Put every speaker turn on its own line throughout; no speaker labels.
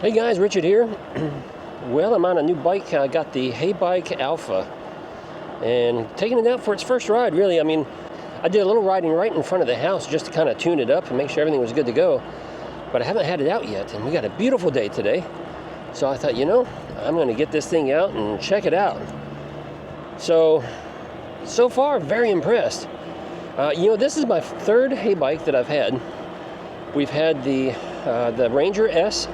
Hey guys, Richard here. Well, I'm on a new bike. I got the Heybike Alpha and taking it out for its first ride, really. I mean, I did a little riding right in front of the house just to kind of tune it up and make sure everything was good to go. But I haven't had it out yet, and we got a beautiful day today. So I thought, I'm going to get this thing out and check it out. So far, very impressed. This is my third Heybike that I've had. We've had the Ranger S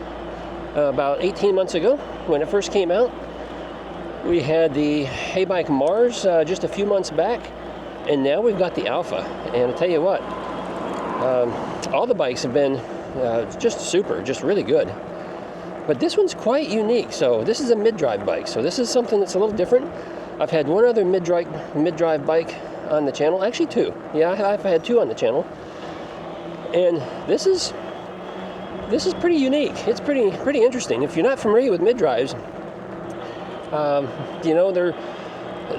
about 18 months ago when it first came out. We had the Heybike Mars just a few months back, and now we've got the Alpha. And I'll tell you what, all the bikes have been just super, just really good. But this one's quite unique. So this is a mid-drive bike. So this is something that's a little different. I've had one other mid-drive bike on the channel, actually two. Yeah, I've had two on the channel. And this is pretty unique. It's pretty interesting. If you're not familiar with mid-drives,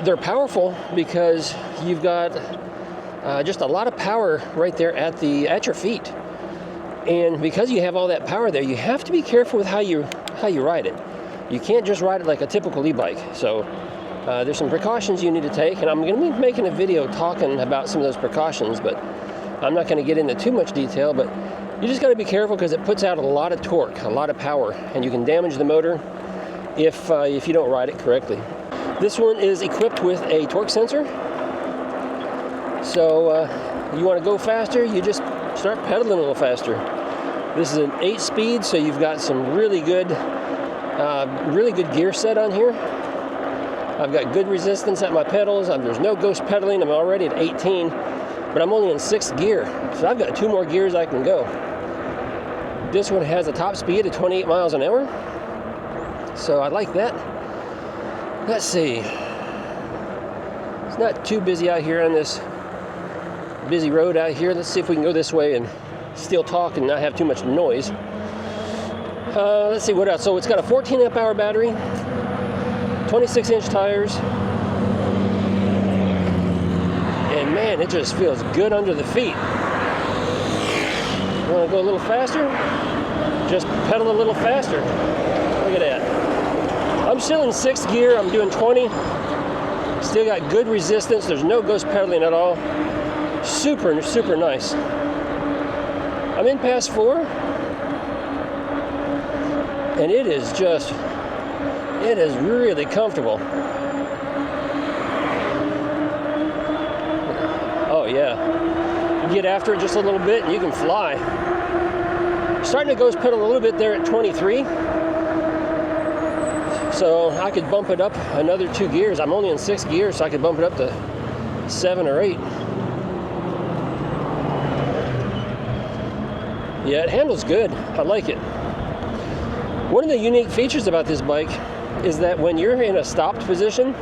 they're powerful because you've got just a lot of power right there at your feet. And because you have all that power there, you have to be careful with how you ride it. You can't just ride it like a typical e-bike. So there's some precautions you need to take, and I'm going to be making a video talking about some of those precautions, but I'm not going to get into too much detail. But you just got to be careful because it puts out a lot of torque, a lot of power, and you can damage the motor if you don't ride it correctly. This one is equipped with a torque sensor. So you want to go faster, you just start pedaling a little faster. This is an 8-speed, so you've got some really good gear set on here. I've got good resistance at my pedals. There's no ghost pedaling. I'm already at 18, but I'm only in 6th gear, so I've got 2 more gears I can go. This one has a top speed of 28 miles an hour, so I like that. Let's see. It's not too busy out here on this busy road out here. Let's see if we can go this way and still talk and not have too much noise. Let's see what else. So it's got a 14 amp hour battery, 26-inch tires, and man, it just feels good under the feet. You want to go a little faster? Just pedal a little faster. Look at that. I'm still in 6th gear. I'm doing 20. Still got good resistance. There's no ghost pedaling at all. Super, super nice. I'm in pass 4, and it is really comfortable. Oh yeah. You get after it just a little bit and you can fly. Starting to ghost pedal a little bit there at 23. So I could bump it up another 2 gears. I'm only in 6th gear, so I could bump it up to 7 or 8. Yeah, it handles good. I like it. One of the unique features about this bike is that when you're in a stopped position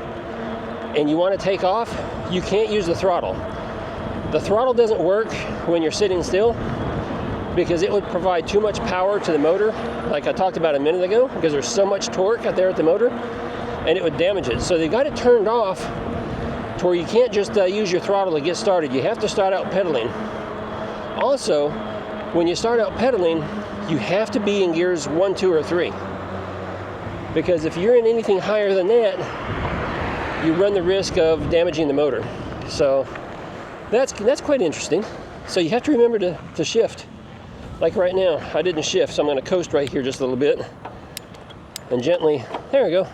and you want to take off, you can't use the throttle. The throttle doesn't work when you're sitting still because it would provide too much power to the motor, like I talked about a minute ago, because there's so much torque out there at the motor, and it would damage it. So they got it turned off to where you can't just use your throttle to get started. You have to start out pedaling. Also, when you start out pedaling, you have to be in gears 1, 2, or 3. Because if you're in anything higher than that, you run the risk of damaging the motor. So that's quite interesting. So you have to remember to shift. Like right now, I didn't shift, so I'm going to coast right here just a little bit. And gently, there we go.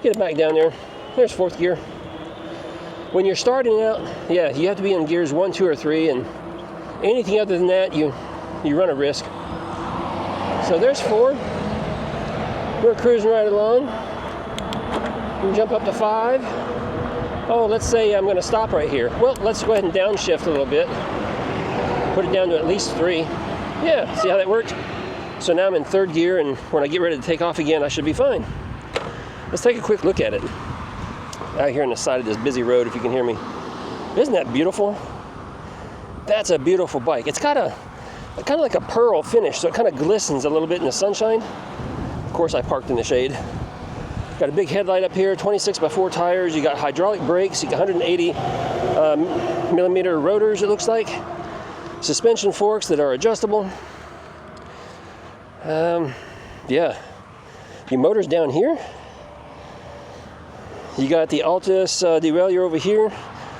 Get it back down there. There's 4th gear. When you're starting out, yeah, you have to be in gears 1, 2, or 3, and anything other than that, you run a risk. So there's 4. We're cruising right along. We can jump up to 5. Oh, let's say I'm going to stop right here. Well, let's go ahead and downshift a little bit. Put it down to at least 3. Yeah, see how that worked? So now I'm in 3rd gear, and when I get ready to take off again, I should be fine. Let's take a quick look at it. Out here on the side of this busy road, if you can hear me. Isn't that beautiful? That's a beautiful bike. It's got a kind of like a pearl finish, so it kind of glistens a little bit in the sunshine. Of course, I parked in the shade. Got a big headlight up here, 26x4 tires. You got hydraulic brakes. You got 180 millimeter rotors, it looks like. Suspension forks that are adjustable. Yeah. Your motor's down here. You got the Altus derailleur over here.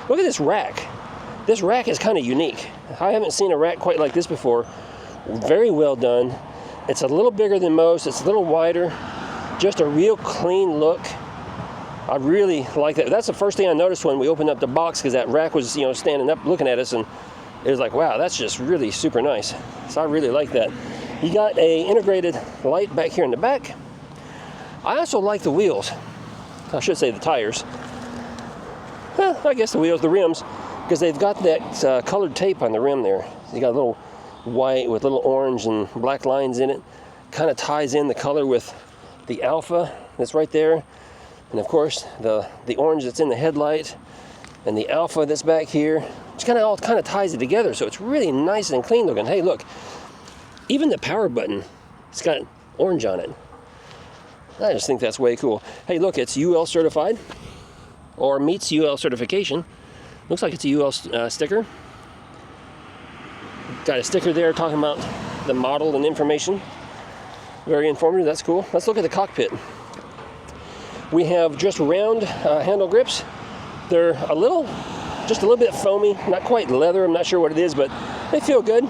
Look at this rack. This rack is kind of unique. I haven't seen a rack quite like this before. Very well done. It's a little bigger than most. It's a little wider. Just a real clean look. I really like that. That's the first thing I noticed when we opened up the box, because that rack was, you know, standing up looking at us, and it was like, wow, that's just really super nice. So I really like that. You got a integrated light back here in the back. I also like the wheels. I should say the tires. Well, I guess the wheels, the rims, because they've got that colored tape on the rim there. You got a little white with little orange and black lines in it. Kind of ties in the color with the Alpha that's right there. And of course, the orange that's in the headlight and the Alpha that's back here. It's kind of all kind of ties it together, so it's really nice and clean looking. Hey, look, even the power button, it's got orange on it. I just think that's way cool. Hey, look, it's UL certified, or meets UL certification. Looks like it's a UL sticker. Got a sticker there talking about the model and information. Very informative, that's cool. Let's look at the cockpit. We have just round handle grips. They're just a little bit foamy, not quite leather, I'm not sure what it is, but they feel good.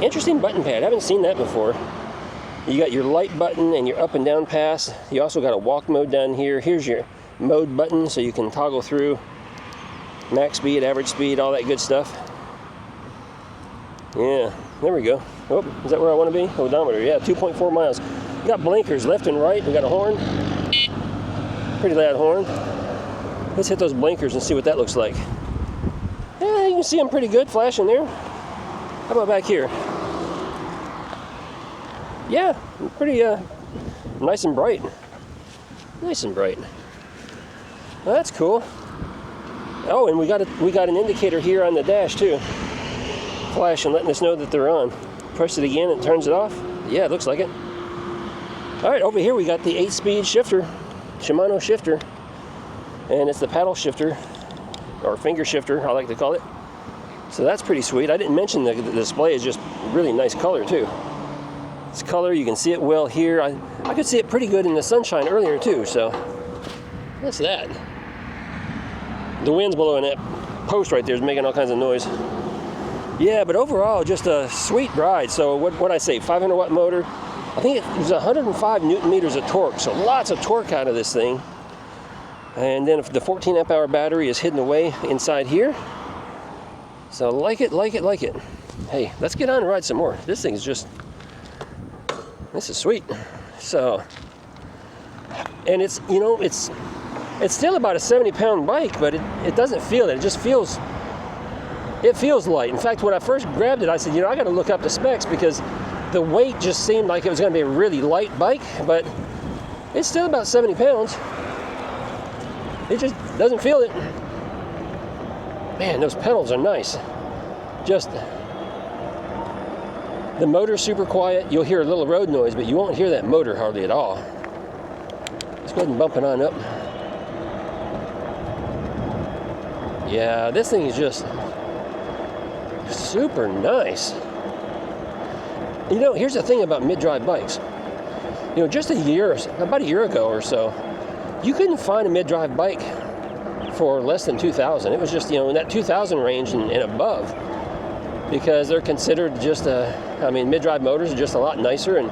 Interesting button pad, I haven't seen that before. You got your light button and your up and down pass. You also got a walk mode down here. Here's your mode button, so you can toggle through max speed, average speed, all that good stuff. Yeah, there we go. Oh, is that where I want to be? Odometer, yeah, 2.4 miles. We got blinkers left and right. We got a horn. Pretty loud horn. Let's hit those blinkers and see what that looks like. Yeah, you can see them pretty good flashing there. How about back here? Yeah, pretty nice and bright. Nice and bright. Well, that's cool. Oh, and we got an indicator here on the dash too, flashing, letting us know that they're on. Press it again, it turns it off. Yeah, it looks like it. All right, over here we got the 8-speed shifter, Shimano shifter, and it's the paddle shifter, or finger shifter, I like to call it. So that's pretty sweet. I didn't mention the display is just really nice color too. It's color, you can see it well here. I could see it pretty good in the sunshine earlier too, so that's that. The wind's blowing that post right there is making all kinds of noise. Yeah, but overall, just a sweet ride. So what I say, 500 watt motor. I think it was 105 Newton meters of torque, so lots of torque out of this thing. And then if the 14 amp hour battery is hidden away inside here. So like it, like it, like it. Hey, let's get on and ride some more. This thing is just, this is sweet. So, and it's, you know, it's still about a 70-pound bike, but it doesn't feel it. It just feels, it feels light. In fact, when I first grabbed it, I said, you know, I got to look up the specs, because the weight just seemed like it was going to be a really light bike, but it's still about 70 pounds. It just doesn't feel it. Man, those pedals are nice. Just, the motor's super quiet. You'll hear a little road noise, but you won't hear that motor hardly at all. Let's go ahead and bump it on up. Yeah, this thing is just super nice. You know, here's the thing about mid-drive bikes. You know, just about a year ago or so, you couldn't find a mid-drive bike for less than $2,000. It was just, you know, in that $2,000 range and above, because they're considered just I mean, mid-drive motors are just a lot nicer and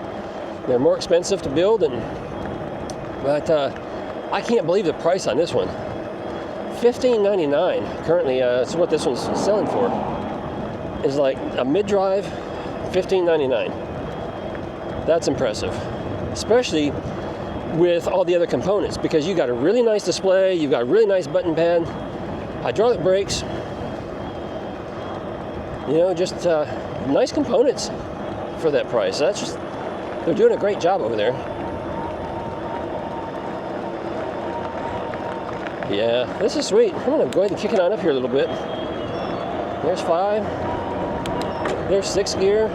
they're more expensive to build. But I can't believe the price on this one. $15.99 currently. That's what this one's selling for. Is like a mid-drive, $15.99. That's impressive, especially with all the other components, because you got a really nice display, you've got a really nice button pad, hydraulic brakes, you know, just nice components for that price. That's just, they're doing a great job over there. Yeah, this is sweet. I'm gonna go ahead and kick it on up here a little bit. There's 5, there's 6 gear.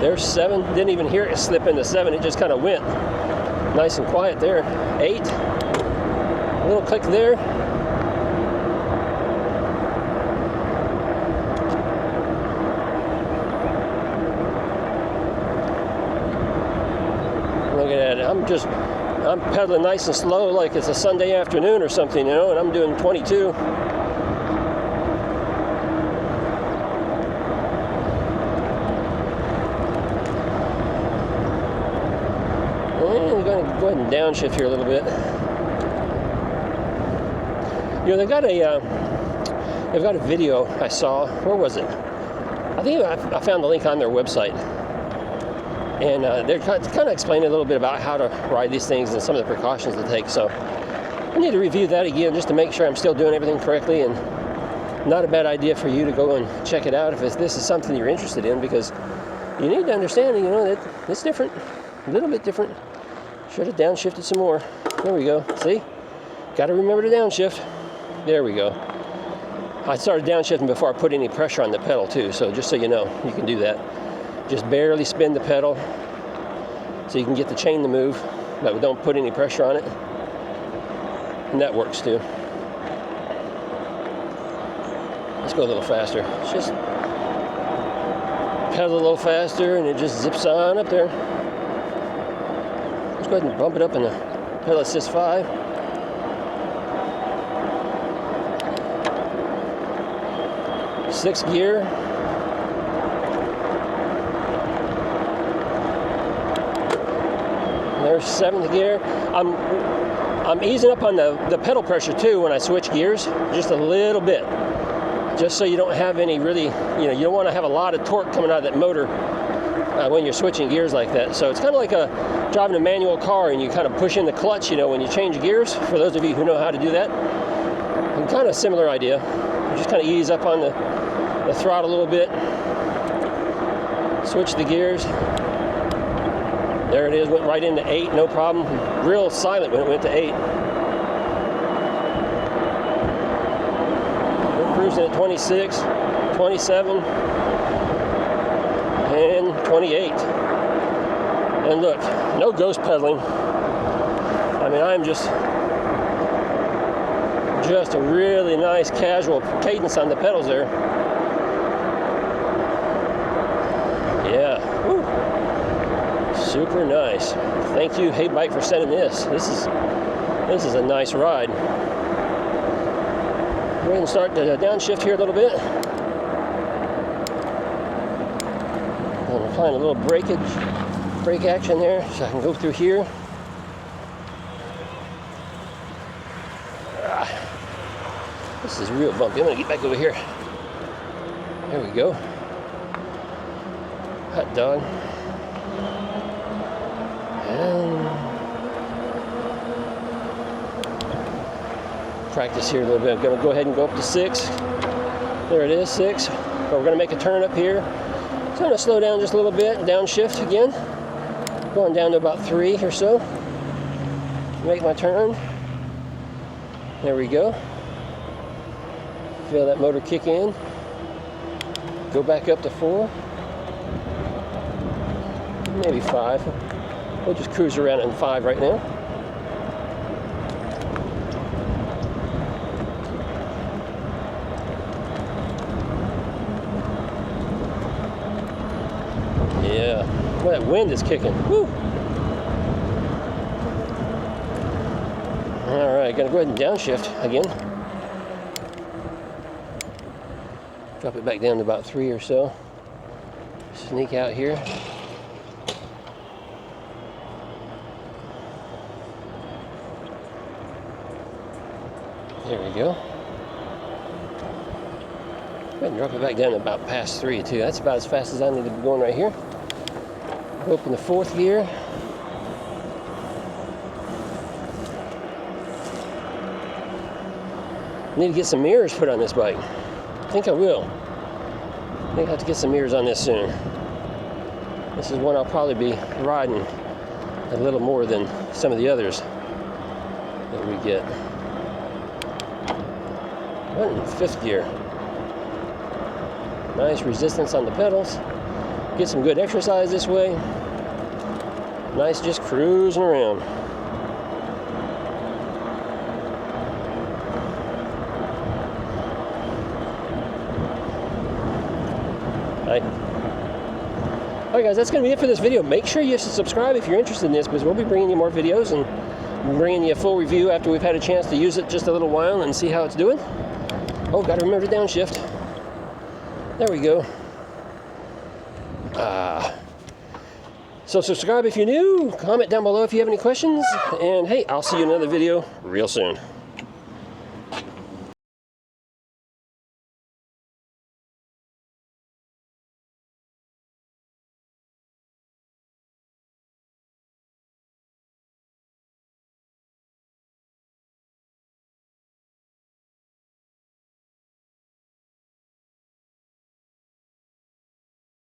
There's 7, didn't even hear it slip into 7, it just kind of went. Nice and quiet there. 8, a little click there. I'm pedaling nice and slow like it's a Sunday afternoon or something, and I'm doing 22. And I'm going to go ahead and downshift here a little bit. They've got a video I saw. Where was it? I think I found the link on their website. And they're kind of explaining a little bit about how to ride these things and some of the precautions to take. So I need to review that again just to make sure I'm still doing everything correctly, and not a bad idea for you to go and check it out if this is something you're interested in, because you need to understand, that it's different, a little bit different. Should have downshifted some more. There we go. See? Got to remember to downshift. There we go. I started downshifting before I put any pressure on the pedal too, so just so you know, you can do that. Just barely spin the pedal so you can get the chain to move, but don't put any pressure on it. And that works too. Let's go a little faster. Just pedal a little faster and it just zips on up there. Let's go ahead and bump it up in the pedal assist 5. Sixth gear. There's 7th gear. I'm easing up on the pedal pressure too when I switch gears, just a little bit, just so you don't have any really, you don't want to have a lot of torque coming out of that motor when you're switching gears like that. So it's kind of like driving a manual car and you kind of push in the clutch, when you change gears. For those of you who know how to do that, and kind of similar idea. You just kind of ease up on the throttle a little bit, switch the gears. There it is, went right into 8, no problem. Real silent when it went to 8. We're cruising at 26, 27, and 28. And look, no ghost pedaling. I'm just a really nice casual cadence on the pedals there. Yeah, woo. Super nice. Thank you, Heybike, for sending this. This is a nice ride. Go ahead and start the downshift here a little bit. I'm applying a little brake action there so I can go through here. This is real bumpy. I'm gonna get back over here. There we go. Hot dog. And practice here a little bit. I'm going to go ahead and go up to 6. There it is, 6. But we're going to make a turn up here. So I'm going to slow down just a little bit and downshift again. Going down to about 3 or so. Make my turn. There we go. Feel that motor kick in. Go back up to 4. Maybe 5. We'll just cruise around in 5 right now. Yeah, well, that wind is kicking. Woo! All right, gonna go ahead and downshift again. Drop it back down to about 3 or so. Sneak out here. There we go. Go ahead and drop it back down to about past 3 too. That's about as fast as I need to be going right here. Open the 4th gear. Need to get some mirrors put on this bike. I think I will. I think I have to get some mirrors on this soon. This is one I'll probably be riding a little more than some of the others that we get. What in 5th gear? Nice resistance on the pedals. Get some good exercise this way. Nice just cruising around. Alright guys, that's going to be it for this video. Make sure you subscribe if you're interested in this, because we'll be bringing you more videos and bringing you a full review after we've had a chance to use it just a little while and see how it's doing. Oh, got to remember to downshift. There we go. So subscribe if you're new, comment down below if you have any questions, and hey, I'll see you in another video real soon.